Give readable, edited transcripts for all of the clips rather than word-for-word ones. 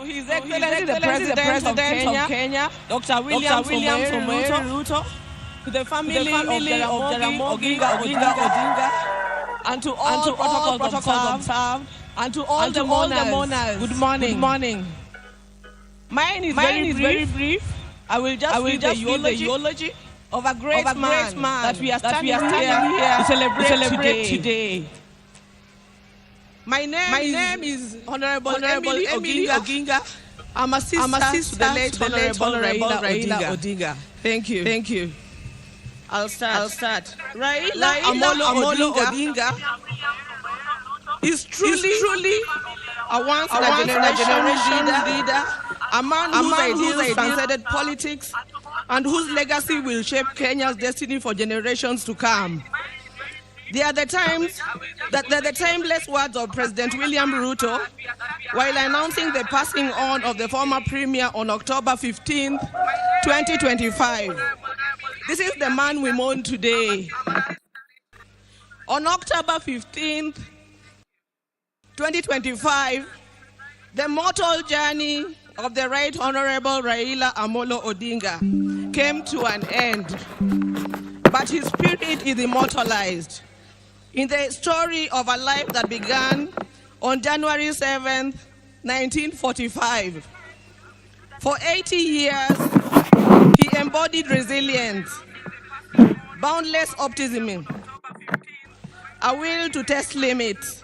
His Excellency the President of Kenya, Dr. William Ruto, to the family of Jaramogi Odinga, and to all protocols observed, and to all the mourners. Good morning. Mine is very brief. I will just read the eulogy of a great man that we are standing here to celebrate today. My name is Honorable Emily Odinga. I'm a sister to the late Honorable Raila Odinga. Thank you. I'll start. Raila Amolo Odinga is truly a once-in-a-generation leader, a man whose ideals transcended politics and whose legacy will shape Kenya's destiny for generations to come. They are the timeless words of President William Ruto while announcing the passing on of the former premier on October 15, 2025. This is the man we mourn today. On October 15, 2025, the mortal journey of the Right Honorable Raila Amolo Odinga came to an end, but his spirit is immortalized in the story of a life that began on January 7, 1945. For 80 years, he embodied resilience, boundless optimism, a will to test limits,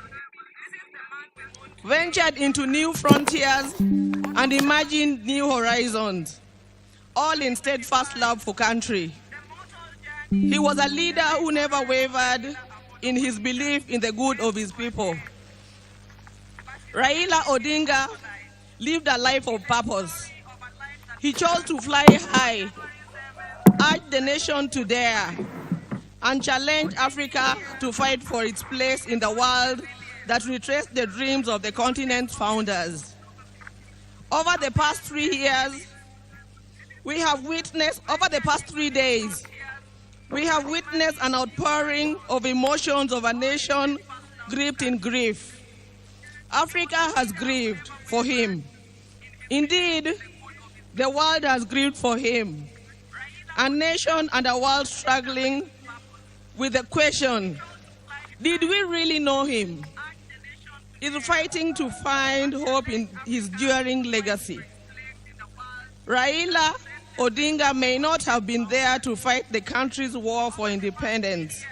ventured into new frontiers and imagined new horizons, all in steadfast love for country. He was a leader who never wavered in his belief in the good of his people. Raila Odinga lived a life of purpose. He chose to fly high, urged the nation to dare, and challenged Africa to fight for its place in the world that retraced the dreams of the continent's founders. Over the past 3 days, we have witnessed an outpouring of emotions of a nation gripped in grief. Africa has grieved for him. Indeed, the world has grieved for him. A nation and a world struggling with the question, did we really know him? Is fighting to find hope in his enduring legacy. Raila Odinga may not have been there to fight the country's war for independence,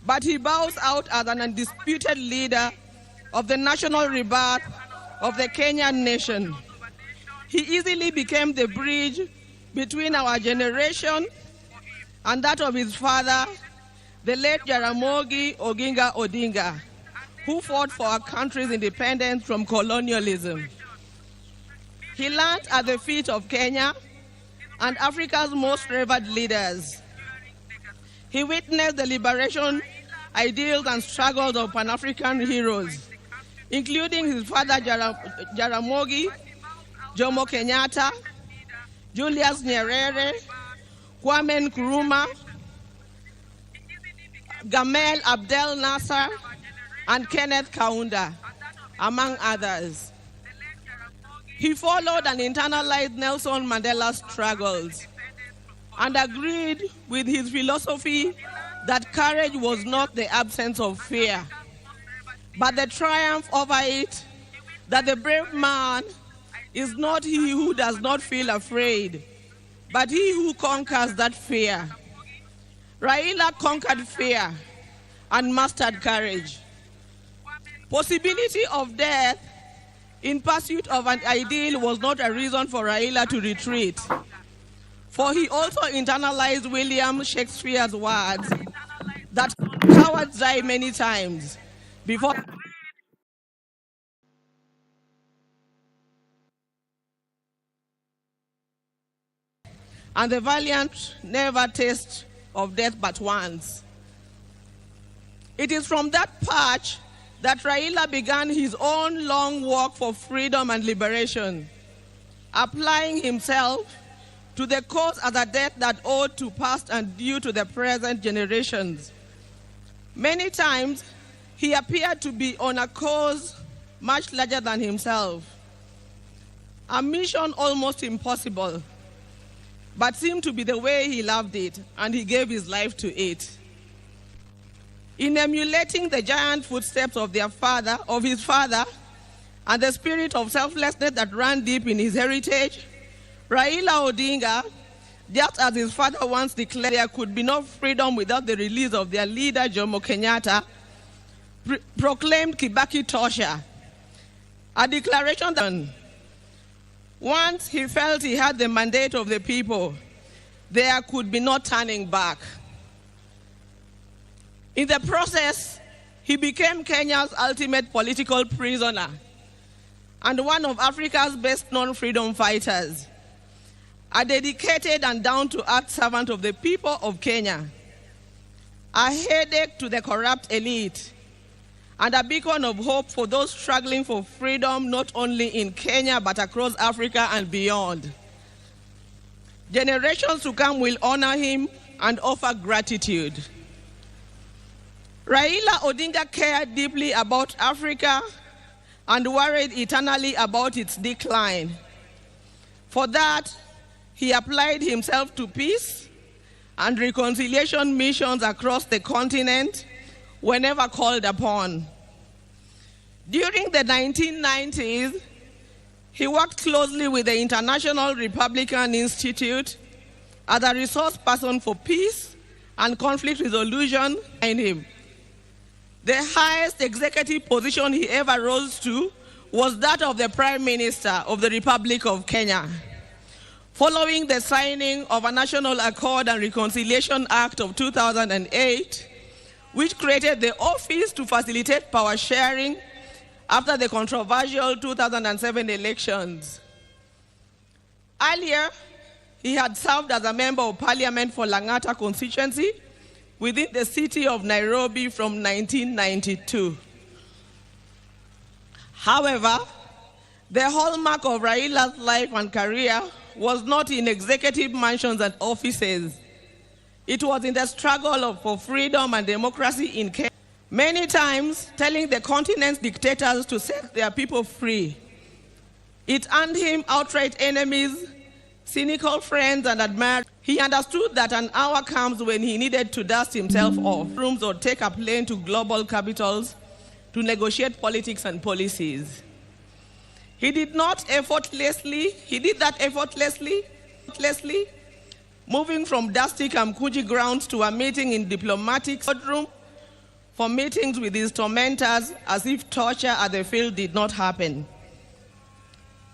but he bows out as an undisputed leader of the national rebirth of the Kenyan nation. He easily became the bridge between our generation and that of his father, the late Jaramogi Oginga Odinga, who fought for our country's independence from colonialism. He learned at the feet of Kenya and Africa's most revered leaders. He witnessed the liberation ideals and struggles of Pan-African heroes, including his father Jaramogi, Jomo Kenyatta, Julius Nyerere, Kwame Nkrumah, Gamal Abdel Nasser, and Kenneth Kaunda, among others. He followed and internalized Nelson Mandela's struggles and agreed with his philosophy that courage was not the absence of fear, but the triumph over it, that the brave man is not he who does not feel afraid, but he who conquers that fear. Raila conquered fear and mastered courage. Possibility of death in pursuit of an ideal was not a reason for Raila to retreat, for he also internalized William Shakespeare's words that cowards die many times before and the valiant never taste of death but once. It is from that perch that Raila began his own long walk for freedom and liberation, applying himself to the cause as a debt that owed to past and due to the present generations. Many times, he appeared to be on a cause much larger than himself, a mission almost impossible, but seemed to be the way he loved it, and he gave his life to it. In emulating the giant footsteps of his father, and the spirit of selflessness that ran deep in his heritage, Raila Odinga, just as his father once declared there could be no freedom without the release of their leader Jomo Kenyatta, proclaimed Kibaki Tosha, a declaration that once he felt he had the mandate of the people, there could be no turning back. In the process, he became Kenya's ultimate political prisoner and one of Africa's best-known freedom fighters, a dedicated and down-to-earth servant of the people of Kenya, a headache to the corrupt elite, and a beacon of hope for those struggling for freedom not only in Kenya but across Africa and beyond. Generations to come will honor him and offer gratitude. Raila Odinga cared deeply about Africa and worried eternally about its decline. For that, he applied himself to peace and reconciliation missions across the continent whenever called upon. During the 1990s, he worked closely with the International Republican Institute as a resource person for peace and conflict resolution in him. The highest executive position he ever rose to was that of the Prime Minister of the Republic of Kenya. Following the signing of a National Accord and Reconciliation Act of 2008, which created the Office to Facilitate Power Sharing after the controversial 2007 elections. Earlier, he had served as a member of Parliament for Lang'ata constituency within the city of Nairobi from 1992. However, the hallmark of Raila's life and career was not in executive mansions and offices. It was in the struggle for freedom and democracy in Kenya, many times telling the continent's dictators to set their people free. It earned him outright enemies, cynical friends, and admirers. He understood that an hour comes when he needed to dust himself off rooms or take a plane to global capitals to negotiate politics and policies. He did that effortlessly, moving from dusty Kamkuji grounds to a meeting in diplomatic courtroom for meetings with his tormentors as if torture at the field did not happen.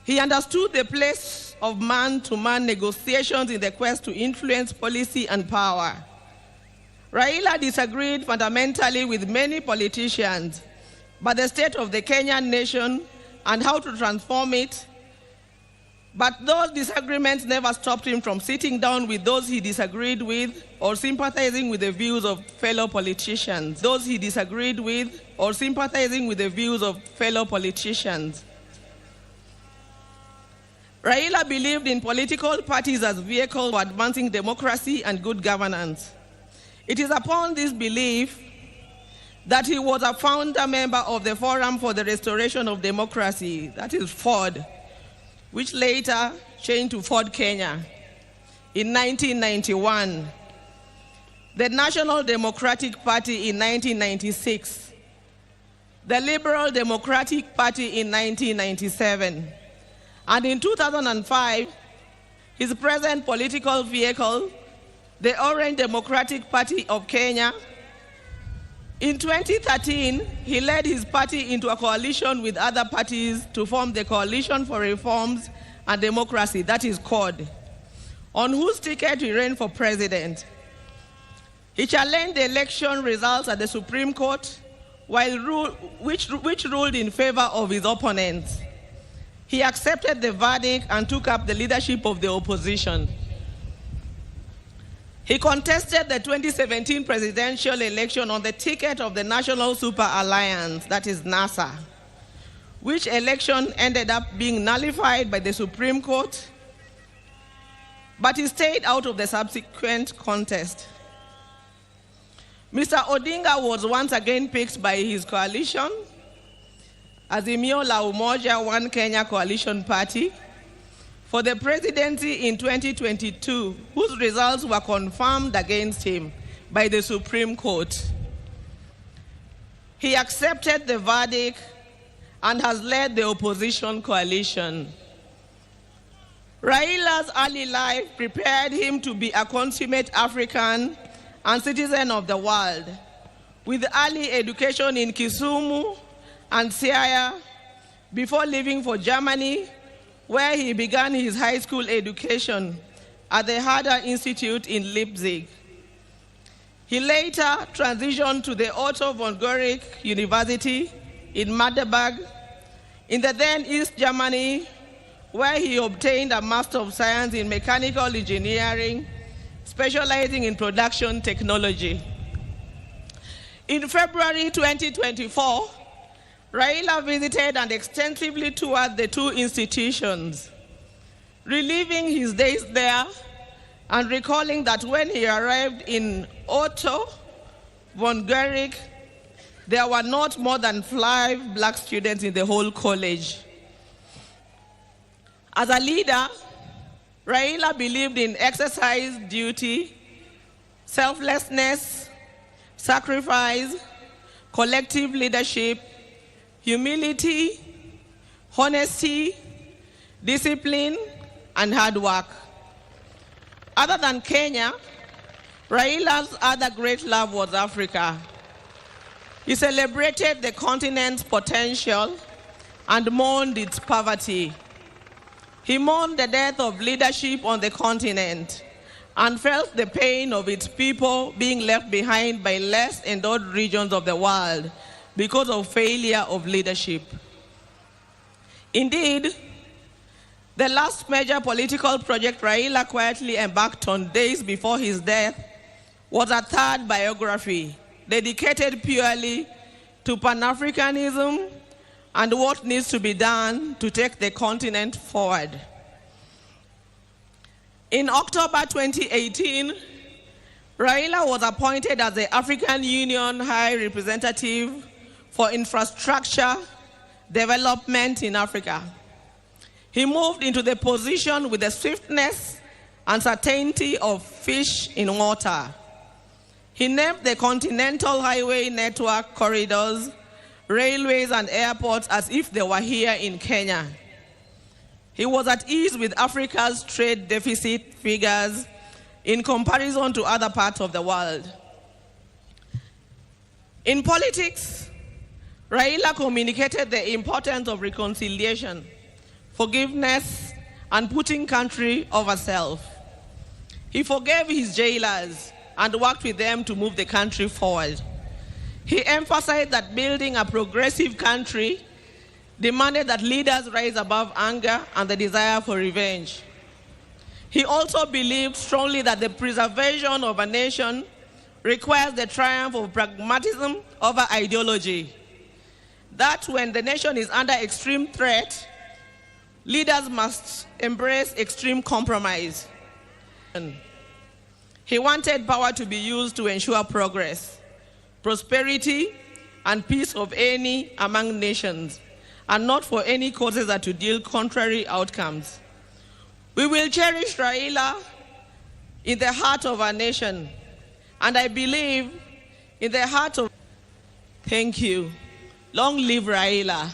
He understood the place of man-to-man negotiations in the quest to influence policy and power. Raila disagreed fundamentally with many politicians, but the state of the Kenyan nation and how to transform it. But those disagreements never stopped him from sitting down with those he disagreed with or sympathizing with the views of fellow politicians. Raila believed in political parties as vehicles for advancing democracy and good governance. It is upon this belief that he was a founder member of the Forum for the Restoration of Democracy, that is FORD, which later changed to FORD Kenya in 1991, the National Democratic Party in 1996, the Liberal Democratic Party in 1997, and in 2005, his present political vehicle, the Orange Democratic Party of Kenya. In 2013, he led his party into a coalition with other parties to form the Coalition for Reforms and Democracy, that is CORD, on whose ticket he ran for president. He challenged the election results at the Supreme Court, which ruled in favor of his opponents. He accepted the verdict and took up the leadership of the opposition. He contested the 2017 presidential election on the ticket of the National Super Alliance, that is NASA, which election ended up being nullified by the Supreme Court. but he stayed out of the subsequent contest. Mr. Odinga was once again picked by his coalition, Azimio la Umoja One Kenya Coalition Party, for the presidency in 2022, whose results were confirmed against him by the Supreme Court. He accepted the verdict and has led the opposition coalition. Raila's early life prepared him to be a consummate African and citizen of the world, with early education in Kisumu and Siaya before leaving for Germany, where he began his high school education at the Herder Institute in Leipzig. He later transitioned to the Otto von Guericke University in Magdeburg, in the then East Germany, where he obtained a Master of Science in Mechanical Engineering, specializing in production technology. In February 2024, Raila visited and extensively toured the two institutions, reliving his days there and recalling that when he arrived in Otto von Guericke, there were not more than 5 black students in the whole college. As a leader, Raila believed in exercise, duty, selflessness, sacrifice, collective leadership, humility, honesty, discipline, and hard work. Other than Kenya, Raila's other great love was Africa. He celebrated the continent's potential and mourned its poverty. He mourned the death of leadership on the continent and felt the pain of its people being left behind by less endowed regions of the world because of failure of leadership. Indeed, the last major political project Raila quietly embarked on days before his death was a third biography dedicated purely to Pan-Africanism and what needs to be done to take the continent forward. In October 2018, Raila was appointed as the African Union High Representative for Infrastructure Development in Africa. He moved into the position with the swiftness and certainty of fish in water. He named the continental highway network corridors, railways, and airports as if they were here in Kenya. He was at ease with Africa's trade deficit figures in comparison to other parts of the world. In politics, Raila communicated the importance of reconciliation, forgiveness, and putting country over self. He forgave his jailers and worked with them to move the country forward. He emphasized that building a progressive country demanded that leaders rise above anger and the desire for revenge. He also believed strongly that the preservation of a nation requires the triumph of pragmatism over ideology. That when the nation is under extreme threat, leaders must embrace extreme compromise. He wanted power to be used to ensure progress, prosperity, and peace of any among nations, and not for any causes that to deal contrary outcomes. We will cherish Raila in the heart of our nation, and I believe in the heart of... Thank you. Long live Raila.